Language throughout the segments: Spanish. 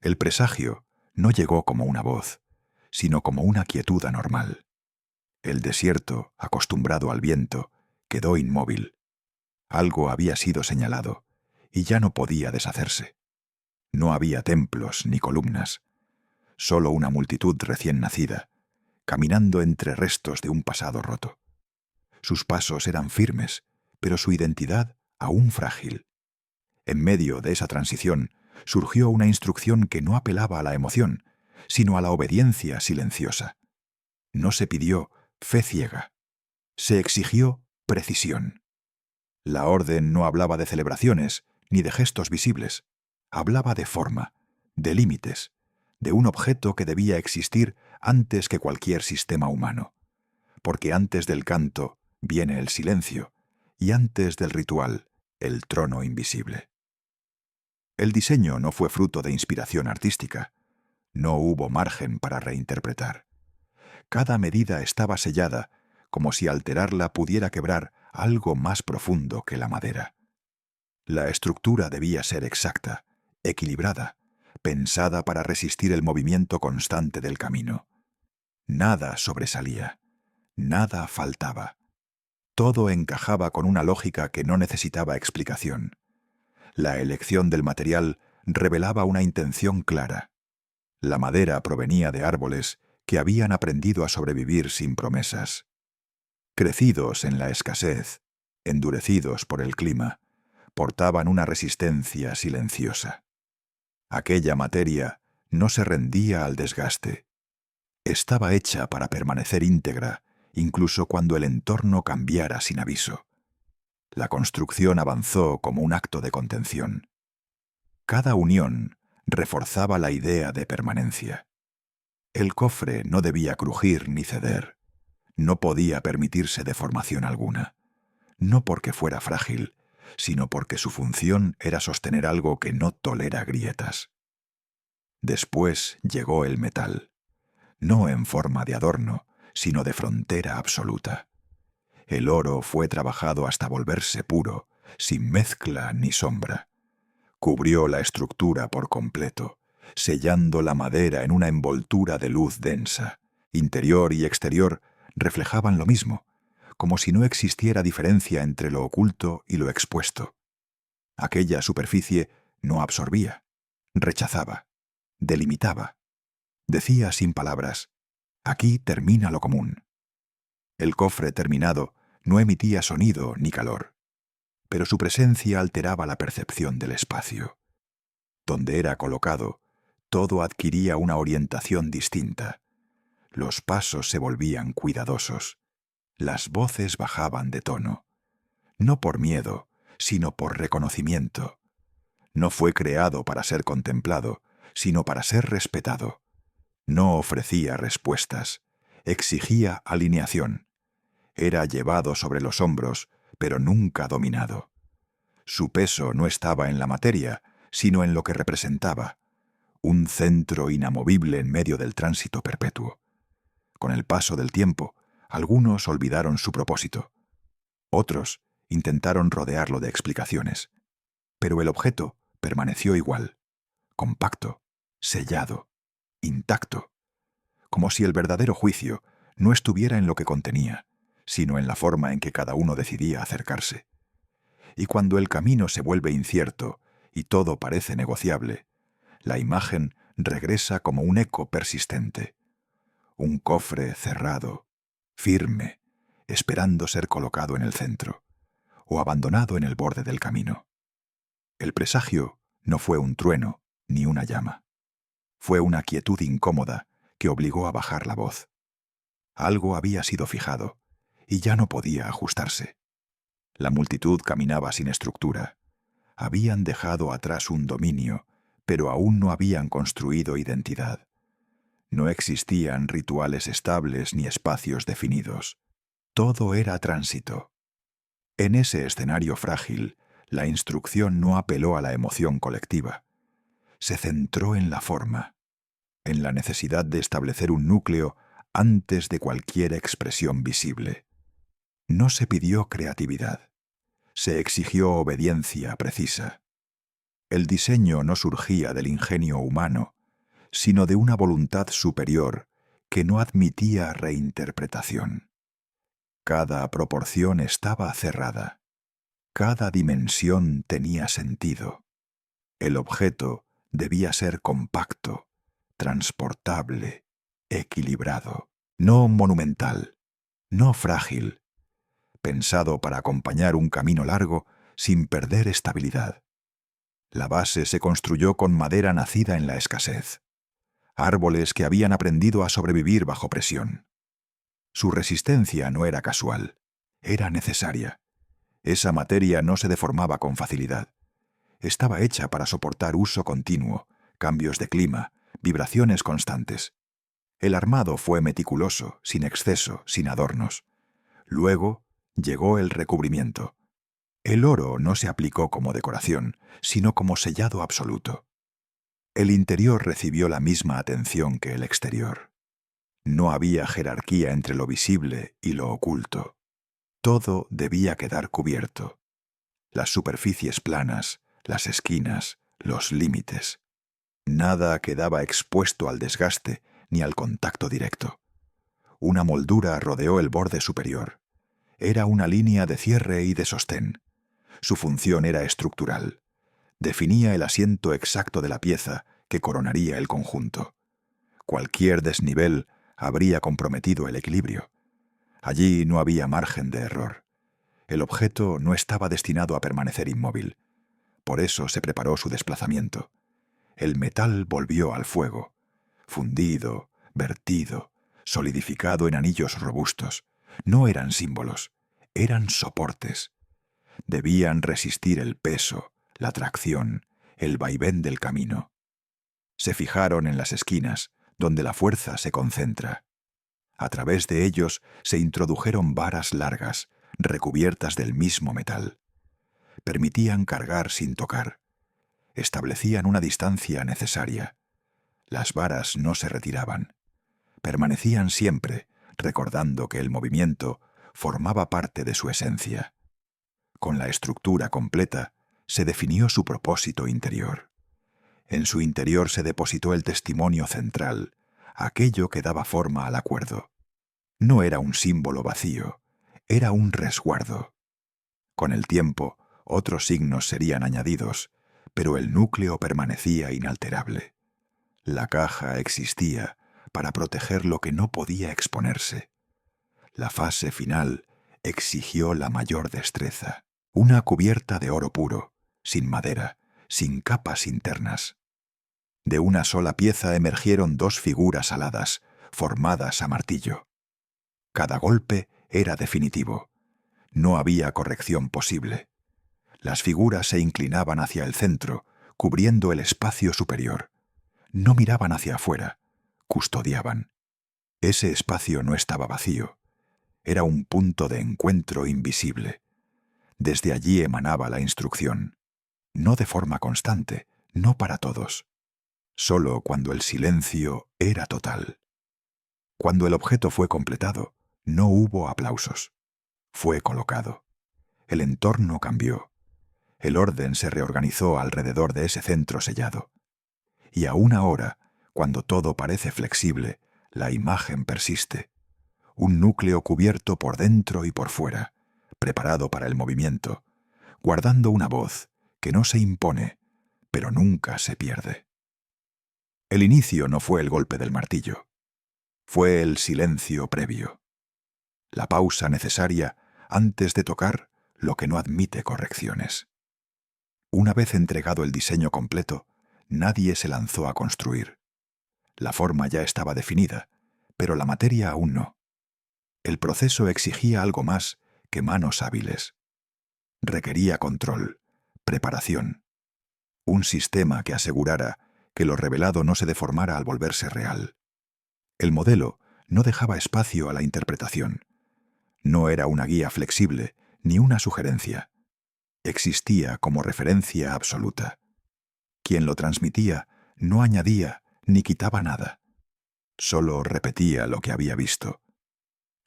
El presagio no llegó como una voz, sino como una quietud anormal. El desierto, acostumbrado al viento, quedó inmóvil. Algo había sido señalado, y ya no podía deshacerse. No había templos ni columnas, solo una multitud recién nacida, caminando entre restos de un pasado roto. Sus pasos eran firmes, pero su identidad aún frágil. En medio de esa transición surgió una instrucción que no apelaba a la emoción, sino a la obediencia silenciosa. No se pidió fe ciega, se exigió precisión. La orden no hablaba de celebraciones ni de gestos visibles, hablaba de forma, de límites, de un objeto que debía existir antes que cualquier sistema humano, porque antes del canto viene el silencio y antes del ritual el trono invisible. El diseño no fue fruto de inspiración artística, no hubo margen para reinterpretar. Cada medida estaba sellada, como si alterarla pudiera quebrar algo más profundo que la madera. La estructura debía ser exacta, equilibrada, pensada para resistir el movimiento constante del camino. Nada sobresalía, nada faltaba. Todo encajaba con una lógica que no necesitaba explicación. La elección del material revelaba una intención clara. La madera provenía de árboles que habían aprendido a sobrevivir sin promesas. Crecidos en la escasez, endurecidos por el clima, portaban una resistencia silenciosa. Aquella materia no se rendía al desgaste. Estaba hecha para permanecer íntegra, incluso cuando el entorno cambiara sin aviso. La construcción avanzó como un acto de contención. Cada unión reforzaba la idea de permanencia. El cofre no debía crujir ni ceder. No podía permitirse deformación alguna. No porque fuera frágil, sino porque su función era sostener algo que no tolera grietas. Después llegó el metal, no en forma de adorno, sino de frontera absoluta. El oro fue trabajado hasta volverse puro, sin mezcla ni sombra. Cubrió la estructura por completo, sellando la madera en una envoltura de luz densa. Interior y exterior reflejaban lo mismo, como si no existiera diferencia entre lo oculto y lo expuesto. Aquella superficie no absorbía, rechazaba, delimitaba. Decía sin palabras: aquí termina lo común. El cofre terminado no emitía sonido ni calor, pero su presencia alteraba la percepción del espacio. Donde era colocado, todo adquiría una orientación distinta. Los pasos se volvían cuidadosos. Las voces bajaban de tono. No por miedo, sino por reconocimiento. No fue creado para ser contemplado, sino para ser respetado. No ofrecía respuestas, exigía alineación. Era llevado sobre los hombros, pero nunca dominado. Su peso no estaba en la materia, sino en lo que representaba, un centro inamovible en medio del tránsito perpetuo. Con el paso del tiempo, algunos olvidaron su propósito. Otros intentaron rodearlo de explicaciones. Pero el objeto permaneció igual, compacto, sellado, intacto, como si el verdadero juicio no estuviera en lo que contenía, sino en la forma en que cada uno decidía acercarse. Y cuando el camino se vuelve incierto y todo parece negociable, la imagen regresa como un eco persistente. Un cofre cerrado, firme, esperando ser colocado en el centro, o abandonado en el borde del camino. El presagio no fue un trueno ni una llama. Fue una quietud incómoda que obligó a bajar la voz. Algo había sido fijado, y ya no podía ajustarse. La multitud caminaba sin estructura. Habían dejado atrás un dominio, pero aún no habían construido identidad. No existían rituales estables ni espacios definidos. Todo era tránsito. En ese escenario frágil, la instrucción no apeló a la emoción colectiva. Se centró en la forma, en la necesidad de establecer un núcleo antes de cualquier expresión visible. No se pidió creatividad. Se exigió obediencia precisa. El diseño no surgía del ingenio humano, sino de una voluntad superior que no admitía reinterpretación. Cada proporción estaba cerrada. Cada dimensión tenía sentido. El objeto debía ser compacto, transportable, equilibrado, no monumental, no frágil, pensado para acompañar un camino largo sin perder estabilidad. La base se construyó con madera nacida en la escasez, árboles que habían aprendido a sobrevivir bajo presión. Su resistencia no era casual, era necesaria. Esa materia no se deformaba con facilidad. Estaba hecha para soportar uso continuo, cambios de clima, vibraciones constantes. El armado fue meticuloso, sin exceso, sin adornos. Luego llegó el recubrimiento. El oro no se aplicó como decoración, sino como sellado absoluto. El interior recibió la misma atención que el exterior. No había jerarquía entre lo visible y lo oculto. Todo debía quedar cubierto. Las superficies planas, las esquinas, los límites. Nada quedaba expuesto al desgaste ni al contacto directo. Una moldura rodeó el borde superior. Era una línea de cierre y de sostén. Su función era estructural. Definía el asiento exacto de la pieza que coronaría el conjunto. Cualquier desnivel habría comprometido el equilibrio. Allí no había margen de error. El objeto no estaba destinado a permanecer inmóvil. Por eso se preparó su desplazamiento. El metal volvió al fuego, fundido, vertido, solidificado en anillos robustos. No eran símbolos, eran soportes. Debían resistir el peso, la tracción, el vaivén del camino. Se fijaron en las esquinas, donde la fuerza se concentra. A través de ellos se introdujeron varas largas, recubiertas del mismo metal. Permitían cargar sin tocar. Establecían una distancia necesaria. Las varas no se retiraban. Permanecían siempre, recordando que el movimiento formaba parte de su esencia. Con la estructura completa, se definió su propósito interior. En su interior se depositó el testimonio central, aquello que daba forma al acuerdo. No era un símbolo vacío, era un resguardo. Con el tiempo, otros signos serían añadidos, pero el núcleo permanecía inalterable. La caja existía para proteger lo que no podía exponerse. La fase final exigió la mayor destreza. Una cubierta de oro puro, sin madera, sin capas internas. De una sola pieza emergieron dos figuras aladas, formadas a martillo. Cada golpe era definitivo. No había corrección posible. Las figuras se inclinaban hacia el centro, cubriendo el espacio superior. No miraban hacia afuera, custodiaban. Ese espacio no estaba vacío. Era un punto de encuentro invisible. Desde allí emanaba la instrucción. No de forma constante, no para todos. Solo cuando el silencio era total. Cuando el objeto fue completado, no hubo aplausos. Fue colocado. El entorno cambió. El orden se reorganizó alrededor de ese centro sellado. Y aún ahora, cuando todo parece flexible, la imagen persiste. Un núcleo cubierto por dentro y por fuera, preparado para el movimiento, guardando una voz que no se impone, pero nunca se pierde. El inicio no fue el golpe del martillo. Fue el silencio previo. La pausa necesaria antes de tocar lo que no admite correcciones. Una vez entregado el diseño completo, nadie se lanzó a construir. La forma ya estaba definida, pero la materia aún no. El proceso exigía algo más que manos hábiles. Requería control, preparación. Un sistema que asegurara que lo revelado no se deformara al volverse real. El modelo no dejaba espacio a la interpretación. No era una guía flexible ni una sugerencia. Existía como referencia absoluta. Quien lo transmitía no añadía ni quitaba nada. Solo repetía lo que había visto.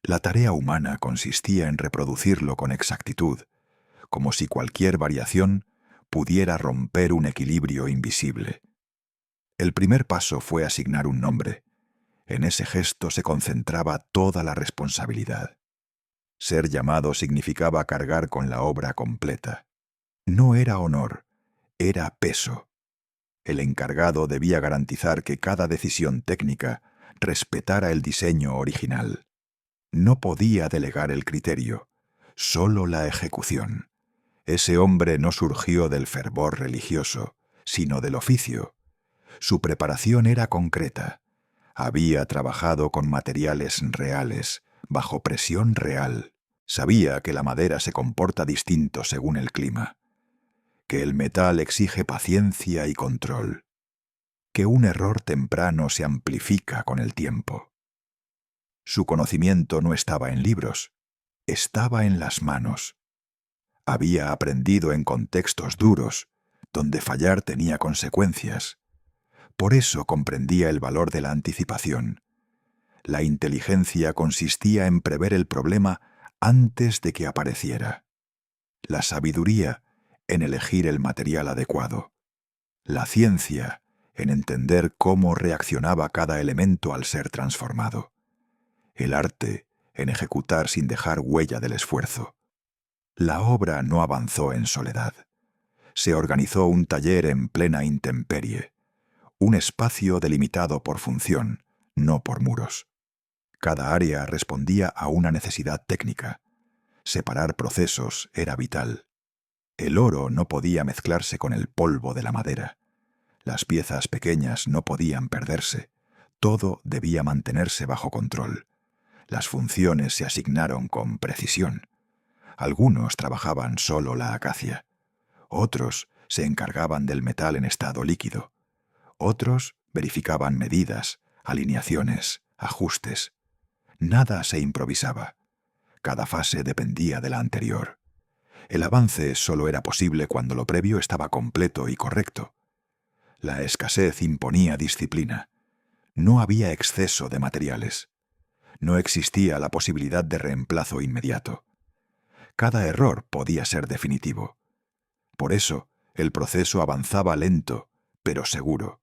La tarea humana consistía en reproducirlo con exactitud, como si cualquier variación pudiera romper un equilibrio invisible. El primer paso fue asignar un nombre. En ese gesto se concentraba toda la responsabilidad. Ser llamado significaba cargar con la obra completa. No era honor, era peso. El encargado debía garantizar que cada decisión técnica respetara el diseño original. No podía delegar el criterio, solo la ejecución. Ese hombre no surgió del fervor religioso, sino del oficio. Su preparación era concreta. Había trabajado con materiales reales, bajo presión real. Sabía que la madera se comporta distinto según el clima, que el metal exige paciencia y control, que un error temprano se amplifica con el tiempo. Su conocimiento no estaba en libros, estaba en las manos. Había aprendido en contextos duros, donde fallar tenía consecuencias. Por eso comprendía el valor de la anticipación. La inteligencia consistía en prever el problema antes de que apareciera. La sabiduría en elegir el material adecuado. La ciencia en entender cómo reaccionaba cada elemento al ser transformado. El arte en ejecutar sin dejar huella del esfuerzo. La obra no avanzó en soledad. Se organizó un taller en plena intemperie, un espacio delimitado por función, no por muros. Cada área respondía a una necesidad técnica. Separar procesos era vital. El oro no podía mezclarse con el polvo de la madera. Las piezas pequeñas no podían perderse. Todo debía mantenerse bajo control. Las funciones se asignaron con precisión. Algunos trabajaban solo la acacia. Otros se encargaban del metal en estado líquido. Otros verificaban medidas, alineaciones, ajustes. Nada se improvisaba. Cada fase dependía de la anterior. El avance solo era posible cuando lo previo estaba completo y correcto. La escasez imponía disciplina. No había exceso de materiales. No existía la posibilidad de reemplazo inmediato. Cada error podía ser definitivo. Por eso, el proceso avanzaba lento, pero seguro.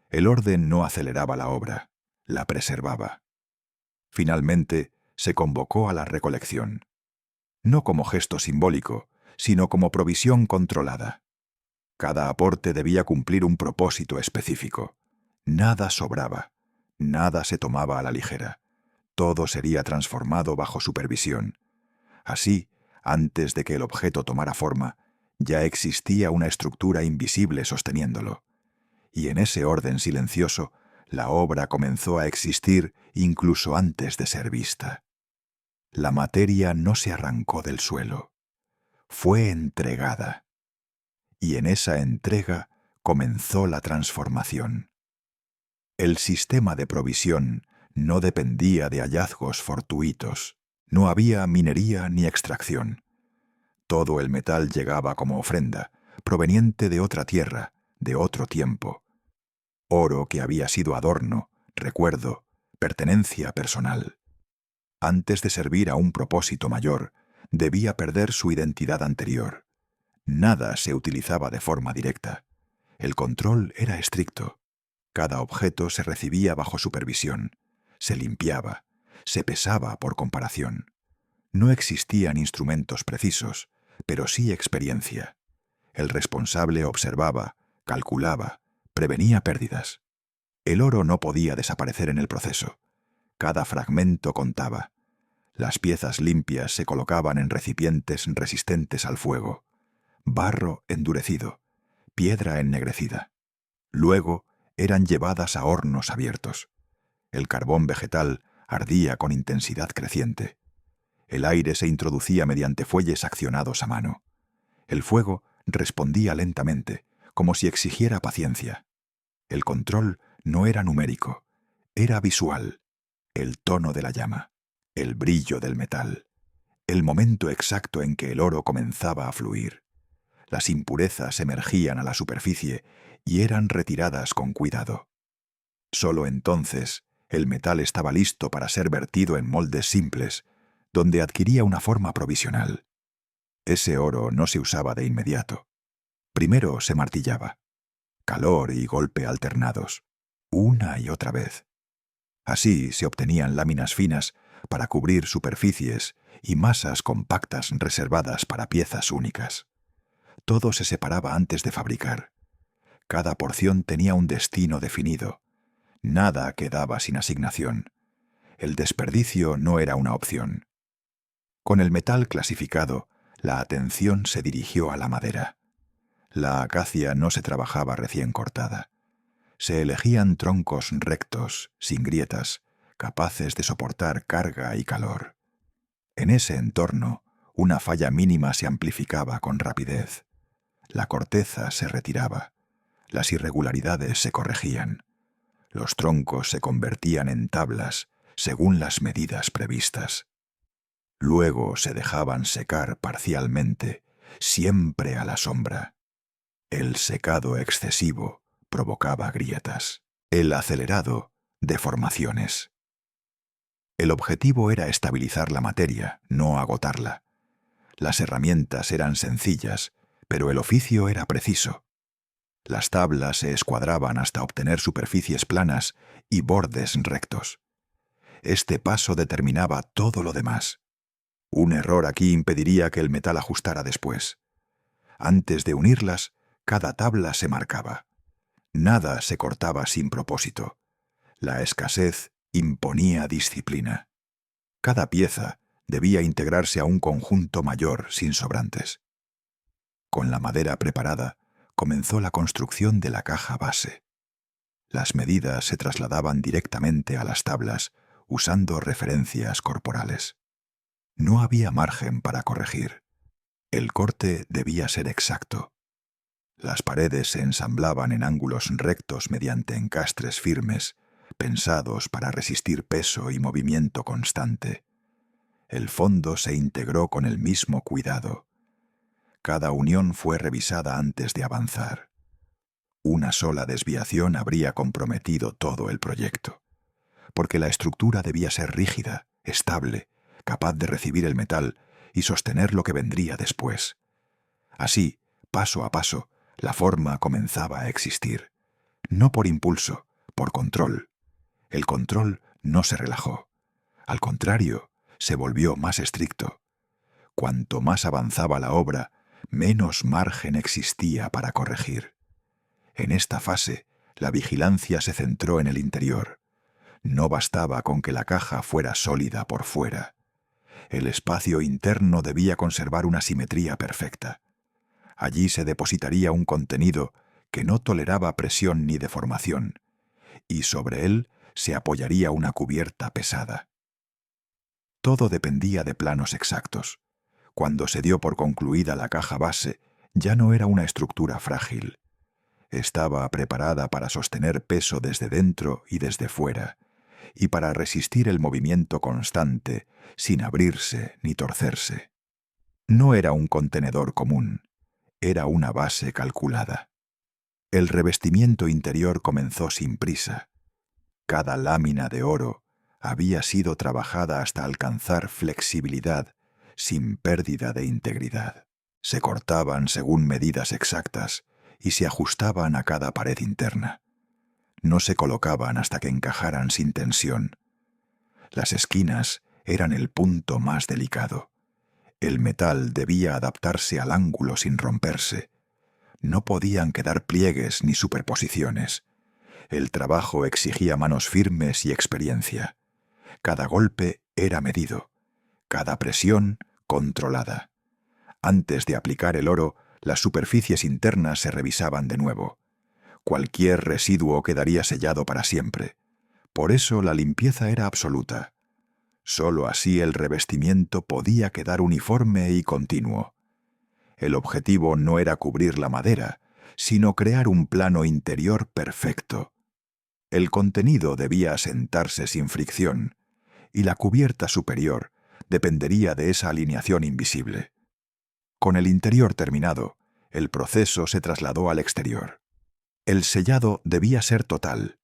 El orden no aceleraba la obra, la preservaba. Finalmente, se convocó a la recolección. No como gesto simbólico, sino como provisión controlada. Cada aporte debía cumplir un propósito específico. Nada sobraba, nada se tomaba a la ligera. Todo sería transformado bajo supervisión. Así, antes de que el objeto tomara forma, ya existía una estructura invisible sosteniéndolo. Y en ese orden silencioso, la obra comenzó a existir incluso antes de ser vista. La materia no se arrancó del suelo. Fue entregada. Y en esa entrega comenzó la transformación. El sistema de provisión no dependía de hallazgos fortuitos. No había minería ni extracción. Todo el metal llegaba como ofrenda, proveniente de otra tierra, de otro tiempo. Oro que había sido adorno, recuerdo, pertenencia personal. Antes de servir a un propósito mayor, debía perder su identidad anterior. Nada se utilizaba de forma directa. El control era estricto. Cada objeto se recibía bajo supervisión, se limpiaba, se pesaba por comparación. No existían instrumentos precisos, pero sí experiencia. El responsable observaba, calculaba, prevenía pérdidas. El oro no podía desaparecer en el proceso. Cada fragmento contaba. Las piezas limpias se colocaban en recipientes resistentes al fuego. Barro endurecido, piedra ennegrecida. Luego eran llevadas a hornos abiertos. El carbón vegetal ardía con intensidad creciente. El aire se introducía mediante fuelles accionados a mano. El fuego respondía lentamente, como si exigiera paciencia. El control no era numérico, era visual. El tono de la llama, el brillo del metal, el momento exacto en que el oro comenzaba a fluir. Las impurezas emergían a la superficie y eran retiradas con cuidado. Solo entonces el metal estaba listo para ser vertido en moldes simples, donde adquiría una forma provisional. Ese oro no se usaba de inmediato. Primero se martillaba. Calor y golpe alternados, una y otra vez. Así se obtenían láminas finas para cubrir superficies y masas compactas reservadas para piezas únicas. Todo se separaba antes de fabricar. Cada porción tenía un destino definido. Nada quedaba sin asignación. El desperdicio no era una opción. Con el metal clasificado, la atención se dirigió a la madera. La acacia no se trabajaba recién cortada. Se elegían troncos rectos, sin grietas, capaces de soportar carga y calor. En ese entorno, una falla mínima se amplificaba con rapidez. La corteza se retiraba. Las irregularidades se corregían. Los troncos se convertían en tablas según las medidas previstas. Luego se dejaban secar parcialmente, siempre a la sombra. El secado excesivo provocaba grietas. El acelerado, deformaciones. El objetivo era estabilizar la materia, no agotarla. Las herramientas eran sencillas, pero el oficio era preciso. Las tablas se escuadraban hasta obtener superficies planas y bordes rectos. Este paso determinaba todo lo demás. Un error aquí impediría que el metal ajustara después. Antes de unirlas, cada tabla se marcaba. Nada se cortaba sin propósito. La escasez imponía disciplina. Cada pieza debía integrarse a un conjunto mayor sin sobrantes. Con la madera preparada, comenzó la construcción de la caja base. Las medidas se trasladaban directamente a las tablas, usando referencias corporales. No había margen para corregir. El corte debía ser exacto. Las paredes se ensamblaban en ángulos rectos mediante encastres firmes, pensados para resistir peso y movimiento constante. El fondo se integró con el mismo cuidado. Cada unión fue revisada antes de avanzar. Una sola desviación habría comprometido todo el proyecto, porque la estructura debía ser rígida, estable, capaz de recibir el metal y sostener lo que vendría después. Así, paso a paso, la forma comenzaba a existir. No por impulso, por control. El control no se relajó. Al contrario, se volvió más estricto. Cuanto más avanzaba la obra, menos margen existía para corregir. En esta fase, la vigilancia se centró en el interior. No bastaba con que la caja fuera sólida por fuera. El espacio interno debía conservar una simetría perfecta. Allí se depositaría un contenido que no toleraba presión ni deformación, y sobre él se apoyaría una cubierta pesada. Todo dependía de planos exactos. Cuando se dio por concluida la caja base, ya no era una estructura frágil. Estaba preparada para sostener peso desde dentro y desde fuera, y para resistir el movimiento constante, sin abrirse ni torcerse. No era un contenedor común, era una base calculada. El revestimiento interior comenzó sin prisa. Cada lámina de oro había sido trabajada hasta alcanzar flexibilidad sin pérdida de integridad. Se cortaban según medidas exactas y se ajustaban a cada pared interna. No se colocaban hasta que encajaran sin tensión. Las esquinas eran el punto más delicado. El metal debía adaptarse al ángulo sin romperse. No podían quedar pliegues ni superposiciones. El trabajo exigía manos firmes y experiencia. Cada golpe era medido, cada presión controlada. Antes de aplicar el oro, las superficies internas se revisaban de nuevo. Cualquier residuo quedaría sellado para siempre. Por eso la limpieza era absoluta. Solo así el revestimiento podía quedar uniforme y continuo. El objetivo no era cubrir la madera, sino crear un plano interior perfecto. El contenido debía asentarse sin fricción, y la cubierta superior dependería de esa alineación invisible. Con el interior terminado, el proceso se trasladó al exterior. El sellado debía ser total.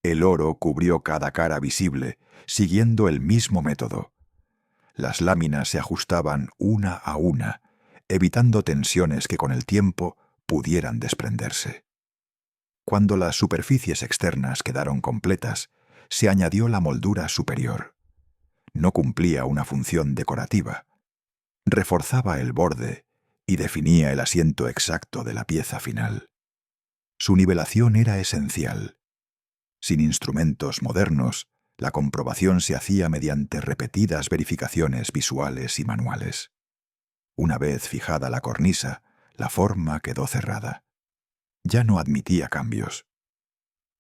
El oro cubrió cada cara visible, siguiendo el mismo método. Las láminas se ajustaban una a una, evitando tensiones que con el tiempo pudieran desprenderse. Cuando las superficies externas quedaron completas, se añadió la moldura superior. No cumplía una función decorativa. Reforzaba el borde y definía el asiento exacto de la pieza final. Su nivelación era esencial. Sin instrumentos modernos, la comprobación se hacía mediante repetidas verificaciones visuales y manuales. Una vez fijada la cornisa, la forma quedó cerrada. Ya no admitía cambios.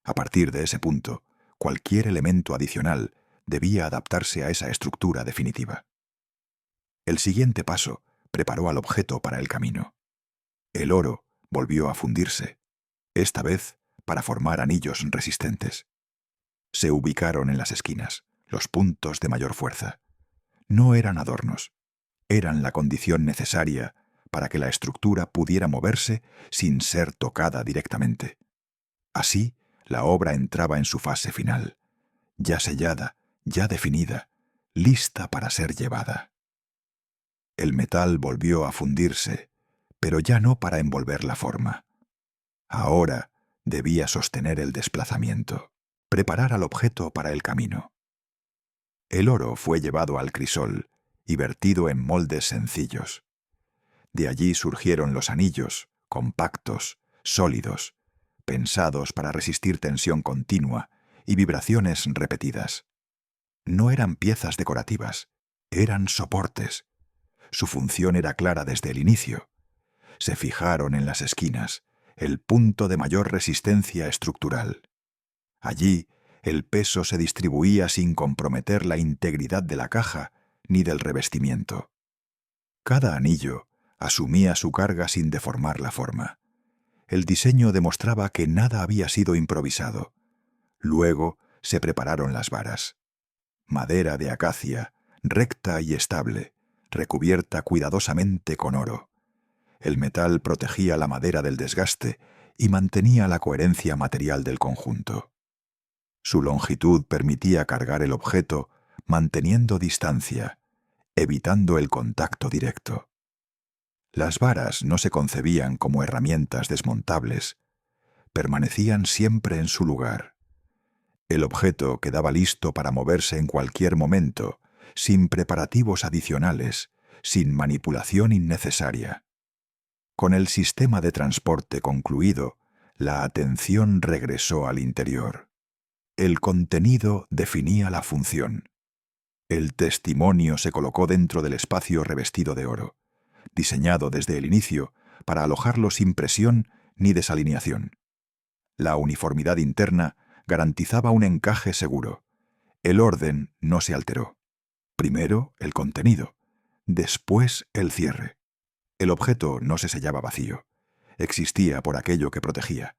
A partir de ese punto, cualquier elemento adicional debía adaptarse a esa estructura definitiva. El siguiente paso preparó al objeto para el camino. El oro volvió a fundirse, esta vez para formar anillos resistentes. Se ubicaron en las esquinas, los puntos de mayor fuerza. No eran adornos, eran la condición necesaria para que la estructura pudiera moverse sin ser tocada directamente. Así, la obra entraba en su fase final, ya sellada, ya definida, lista para ser llevada. El metal volvió a fundirse, pero ya no para envolver la forma. Ahora debía sostener el desplazamiento, preparar al objeto para el camino. El oro fue llevado al crisol y vertido en moldes sencillos. De allí surgieron los anillos, compactos, sólidos, pensados para resistir tensión continua y vibraciones repetidas. No eran piezas decorativas, eran soportes. Su función era clara desde el inicio. Se fijaron en las esquinas, el punto de mayor resistencia estructural. Allí, el peso se distribuía sin comprometer la integridad de la caja ni del revestimiento. Cada anillo asumía su carga sin deformar la forma. El diseño demostraba que nada había sido improvisado. Luego se prepararon las varas. Madera de acacia, recta y estable, recubierta cuidadosamente con oro. El metal protegía la madera del desgaste y mantenía la coherencia material del conjunto. Su longitud permitía cargar el objeto manteniendo distancia, evitando el contacto directo. Las varas no se concebían como herramientas desmontables, permanecían siempre en su lugar. El objeto quedaba listo para moverse en cualquier momento, sin preparativos adicionales, sin manipulación innecesaria. Con el sistema de transporte concluido, la atención regresó al interior. El contenido definía la función. El testimonio se colocó dentro del espacio revestido de oro, diseñado desde el inicio para alojarlo sin presión ni desalineación. La uniformidad interna garantizaba un encaje seguro. El orden no se alteró. Primero el contenido, después el cierre. El objeto no se sellaba vacío. Existía por aquello que protegía.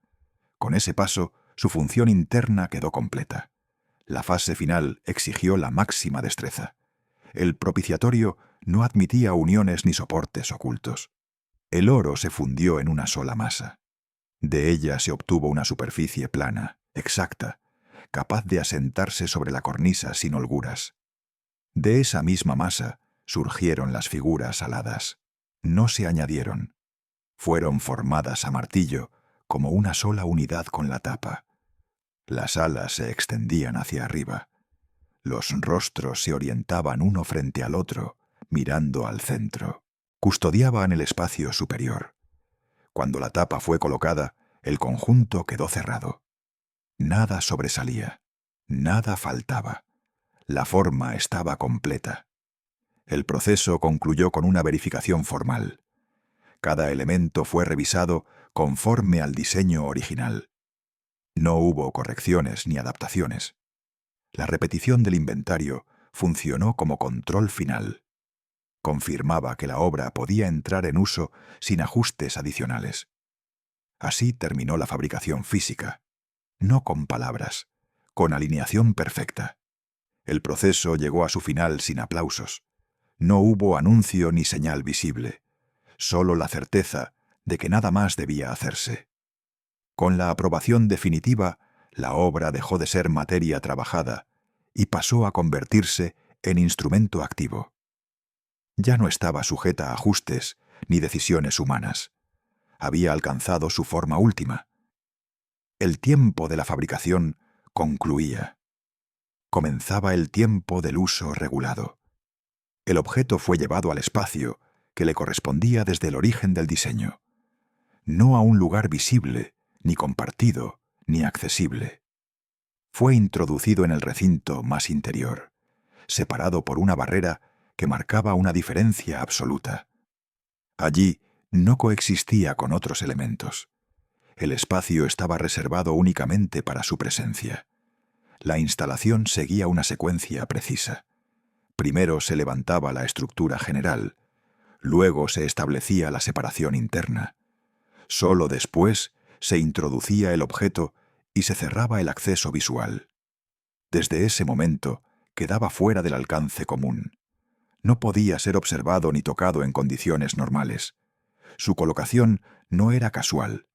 Con ese paso, su función interna quedó completa. La fase final exigió la máxima destreza. El propiciatorio no admitía uniones ni soportes ocultos. El oro se fundió en una sola masa. De ella se obtuvo una superficie plana, exacta, capaz de asentarse sobre la cornisa sin holguras. De esa misma masa surgieron las figuras aladas. No se añadieron. Fueron formadas a martillo como una sola unidad con la tapa. Las alas se extendían hacia arriba. Los rostros se orientaban uno frente al otro, mirando al centro. Custodiaban el espacio superior. Cuando la tapa fue colocada, el conjunto quedó cerrado. Nada sobresalía, nada faltaba. La forma estaba completa. El proceso concluyó con una verificación formal. Cada elemento fue revisado conforme al diseño original. No hubo correcciones ni adaptaciones. La repetición del inventario funcionó como control final. Confirmaba que la obra podía entrar en uso sin ajustes adicionales. Así terminó la fabricación física, no con palabras, con alineación perfecta. El proceso llegó a su final sin aplausos. No hubo anuncio ni señal visible, solo la certeza de que nada más debía hacerse. Con la aprobación definitiva, la obra dejó de ser materia trabajada y pasó a convertirse en instrumento activo. Ya no estaba sujeta a ajustes ni decisiones humanas. había alcanzado su forma última. El tiempo de la fabricación concluía. Comenzaba el tiempo del uso regulado. El objeto fue llevado al espacio que le correspondía desde el origen del diseño, no a un lugar visible, ni compartido, ni accesible. Fue introducido en el recinto más interior, separado por una barrera que marcaba una diferencia absoluta. Allí no coexistía con otros elementos. El espacio estaba reservado únicamente para su presencia. La instalación seguía una secuencia precisa. Primero se levantaba la estructura general, luego se establecía la separación interna. Solo después se introducía el objeto y se cerraba el acceso visual. Desde ese momento quedaba fuera del alcance común. No podía ser observado ni tocado en condiciones normales. Su colocación no era casual.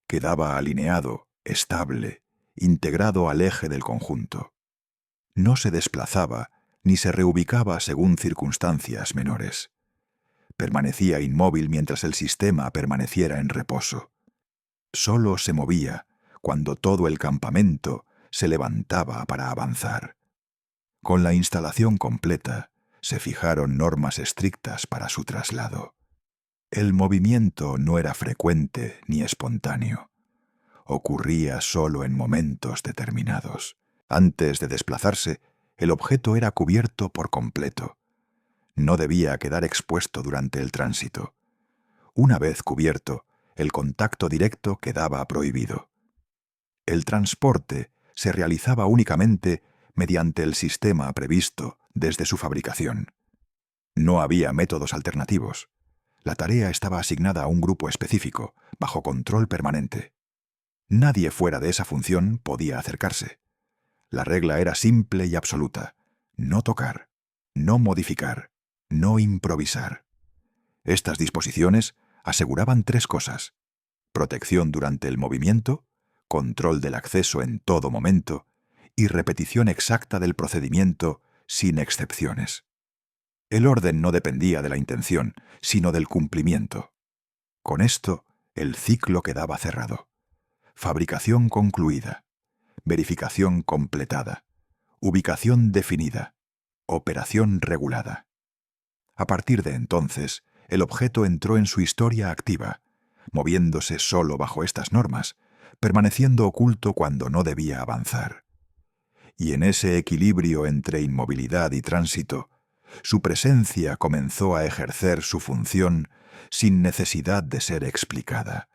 Quedaba alineado, estable, integrado al eje del conjunto. No se desplazaba ni se reubicaba según circunstancias menores. Permanecía inmóvil mientras el sistema permaneciera en reposo. Solo se movía cuando todo el campamento se levantaba para avanzar. Con la instalación completa, se fijaron normas estrictas para su traslado. El movimiento no era frecuente ni espontáneo. Ocurría solo en momentos determinados. Antes de desplazarse, el objeto era cubierto por completo. No debía quedar expuesto durante el tránsito. Una vez cubierto, el contacto directo quedaba prohibido. El transporte se realizaba únicamente mediante el sistema previsto desde su fabricación. No había métodos alternativos. La tarea estaba asignada a un grupo específico, bajo control permanente. Nadie fuera de esa función podía acercarse. La regla era simple y absoluta: no tocar, no modificar, no improvisar. Estas disposiciones aseguraban tres cosas: protección durante el movimiento, control del acceso en todo momento y repetición exacta del procedimiento sin excepciones. El orden no dependía de la intención, sino del cumplimiento. Con esto, el ciclo quedaba cerrado. Fabricación concluida, verificación completada, ubicación definida, operación regulada. A partir de entonces, el objeto entró en su historia activa, moviéndose solo bajo estas normas, permaneciendo oculto cuando no debía avanzar. Y en ese equilibrio entre inmovilidad y tránsito, su presencia comenzó a ejercer su función sin necesidad de ser explicada.